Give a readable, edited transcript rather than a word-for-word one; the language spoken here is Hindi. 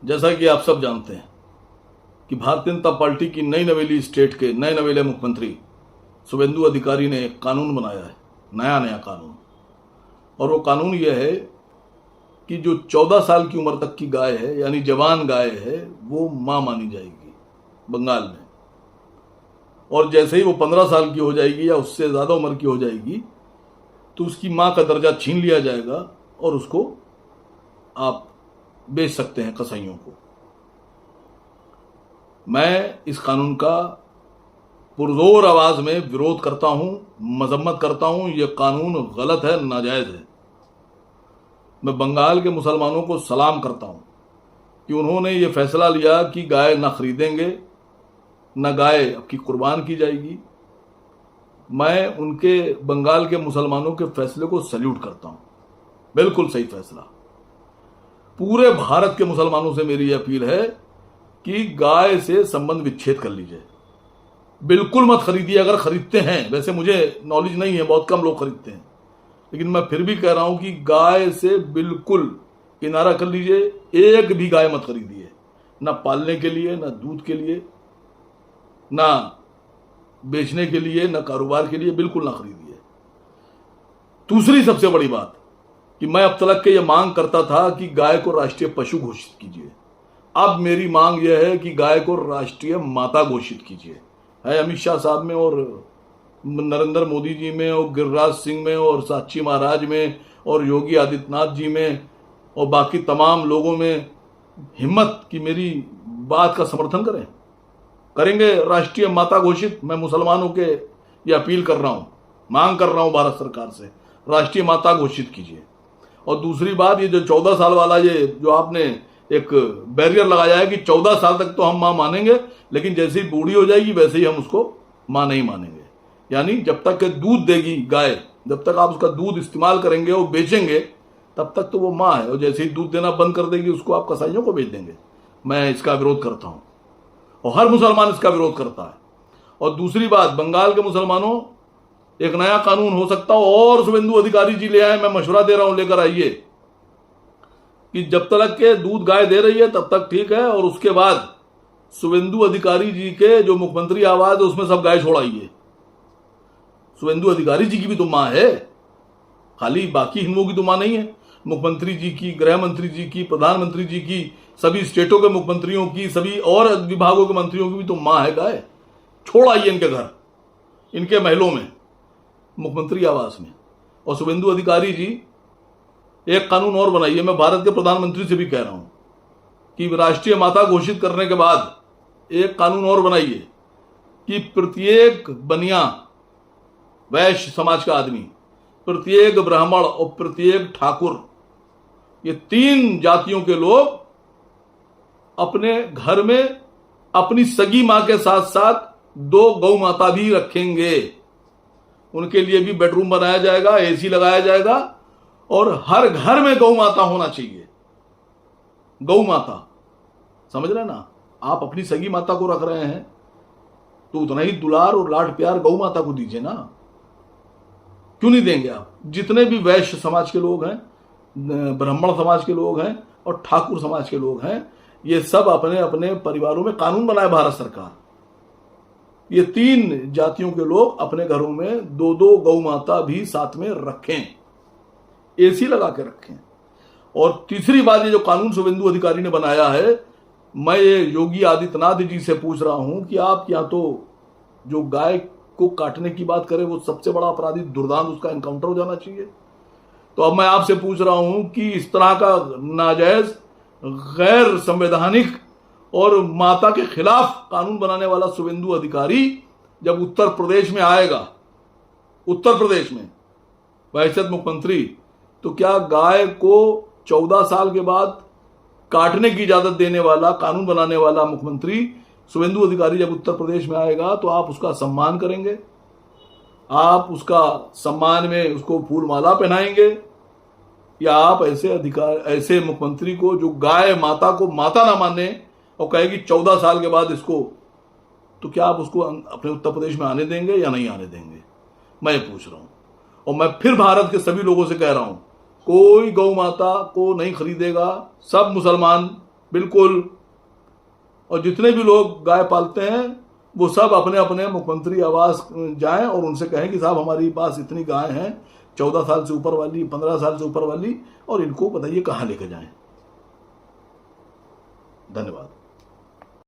जैसा कि आप सब जानते हैं कि भारतीय जनता पार्टी की नई नवेली स्टेट के नए नवेले मुख्यमंत्री शुभेंदु अधिकारी ने एक कानून बनाया है, नया कानून। और वो कानून यह है कि जो 14 साल की उम्र तक की गाय है, यानी जवान गाय है, वो मां मानी जाएगी बंगाल में। और जैसे ही वो 15 साल की हो जाएगी या उससे ज्यादा उम्र की हो जाएगी तो उसकी मां का दर्जा छीन लिया जाएगा और उसको आप बेच सकते हैं कसाईयों को। मैं इस कानून का पुरजोर आवाज में विरोध करता हूं, मजम्मत करता हूं। यह कानून गलत है, नाजायज है। मैं बंगाल के मुसलमानों को सलाम करता हूं कि उन्होंने ये फैसला लिया कि गाय ना खरीदेंगे, न गाय की कुर्बान की जाएगी। मैं उनके बंगाल के मुसलमानों के फैसले को सैल्यूट करता हूं, बिल्कुल सही फैसला। पूरे भारत के मुसलमानों से मेरी अपील है कि गाय से संबंध विच्छेद कर लीजिए, बिल्कुल मत खरीदिए। अगर खरीदते हैं, वैसे मुझे नॉलेज नहीं है, बहुत कम लोग खरीदते हैं, लेकिन मैं फिर भी कह रहा हूं कि गाय से बिल्कुल किनारा कर लीजिए। एक भी गाय मत खरीदिए, ना पालने के लिए, ना दूध के लिए, ना बेचने के लिए, ना कारोबार के लिए, बिल्कुल ना खरीदिए। दूसरी सबसे बड़ी बात कि मैं अब तक के ये मांग करता था कि गाय को राष्ट्रीय पशु घोषित कीजिए। अब मेरी मांग यह है कि गाय को राष्ट्रीय माता घोषित कीजिए। है अमित शाह साहब में और नरेंद्र मोदी जी में और गिरिराज सिंह में और साक्षी महाराज में और योगी आदित्यनाथ जी में और बाकी तमाम लोगों में हिम्मत कि मेरी बात का समर्थन करेंगे राष्ट्रीय माता घोषित। मैं मुसलमानों के ये अपील कर रहा हूं, मांग कर रहा हूं भारत सरकार से, राष्ट्रीय माता घोषित कीजिए। और दूसरी बात, ये जो 14 साल वाला ये जो आपने एक बैरियर लगाया है कि 14 साल तक तो हम मां मानेंगे, लेकिन जैसे ही बूढ़ी हो जाएगी वैसे ही हम उसको मां नहीं मानेंगे। यानी जब तक दूध देगी गाय, जब तक आप उसका दूध इस्तेमाल करेंगे और बेचेंगे, तब तक तो वो मां है। और जैसे ही दूध देना बंद कर देगी, उसको आप कसाईयों को बेच देंगे। मैं इसका विरोध करता हूं और हर मुसलमान इसका विरोध करता है। और दूसरी बात, बंगाल के मुसलमानों, एक नया कानून हो सकता हो और शुभेंदु अधिकारी जी ले आए, मैं मशवरा दे रहा हूं, लेकर आइए कि जब तक के दूध गाय दे रही है तब तक ठीक है, और उसके बाद शुभेंदु अधिकारी जी के जो मुख्यमंत्री आवास है उसमें सब गाय छोड़ाइए। शुभेंदु अधिकारी जी की भी तो मां है, खाली बाकी हिंदुओं की तो मां नहीं है। मुख्यमंत्री जी की, गृह मंत्री जी की, प्रधानमंत्री जी की, सभी स्टेटों के मुख्यमंत्रियों की, सभी और विभागों के मंत्रियों की भी तो मां है गाय। छोड़ आइए इनके घर, इनके महलों में, मुख्यमंत्री आवास में। और शुभेंदु अधिकारी जी, एक कानून और बनाइए। मैं भारत के प्रधानमंत्री से भी कह रहा हूं कि राष्ट्रीय माता घोषित करने के बाद एक कानून और बनाइए कि प्रत्येक बनिया, वैश्य समाज का आदमी, प्रत्येक ब्राह्मण और प्रत्येक ठाकुर, ये 3 जातियों के लोग अपने घर में अपनी सगी मां के साथ साथ 2 गौ माता भी रखेंगे। उनके लिए भी बेडरूम बनाया जाएगा, एसी लगाया जाएगा, और हर घर में गौ माता होना चाहिए। गौ माता, समझ रहे ना? आप अपनी सगी माता को रख रहे हैं तो उतना ही दुलार और लाड प्यार गौ माता को दीजिए ना। क्यों नहीं देंगे आप? जितने भी वैश्य समाज के लोग हैं, ब्राह्मण समाज के लोग हैं और ठाकुर समाज के लोग हैं, ये सब अपने अपने परिवारों में कानून बनाए भारत सरकार, ये 3 जातियों के लोग अपने घरों में 2-2 गौ माता भी साथ में रखें, एसी लगा के रखें। और तीसरी बात, ये जो कानून शुभेंदु अधिकारी ने बनाया है, मैं ये योगी आदित्यनाथ जी से पूछ रहा हूं कि आप या तो जो गाय को काटने की बात करें, वो सबसे बड़ा अपराधी दुर्दांत, उसका एनकाउंटर हो जाना चाहिए। तो अब मैं आपसे पूछ रहा हूं कि इस तरह का नाजायज, गैर संवैधानिक और माता के खिलाफ कानून बनाने वाला शुभेंदु अधिकारी जब उत्तर प्रदेश में आएगा, उत्तर प्रदेश में वैश्य मुख्यमंत्री, तो क्या गाय को 14 साल के बाद काटने की इजाजत देने वाला, कानून बनाने वाला मुख्यमंत्री शुभेंदु अधिकारी जब उत्तर प्रदेश में आएगा तो आप उसका सम्मान करेंगे? आप उसका सम्मान में उसको फूल माला पहनाएंगे? या आप ऐसे मुख्यमंत्री को जो गाय माता को माता ना माने और कहेगी 14 साल के बाद इसको, तो क्या आप उसको अपने उत्तर प्रदेश में आने देंगे या नहीं आने देंगे? मैं पूछ रहा हूं। और मैं फिर भारत के सभी लोगों से कह रहा हूं, कोई गौ माता को नहीं खरीदेगा। सब मुसलमान बिल्कुल। और जितने भी लोग गाय पालते हैं वो सब अपने अपने मुख्यमंत्री आवास जाएं और उनसे कहें कि साहब हमारे पास इतनी गाय हैं, 14 साल से ऊपर वाली, 15 साल से ऊपर वाली, और इनको बताइए कहाँ लेके जाएं। धन्यवाद।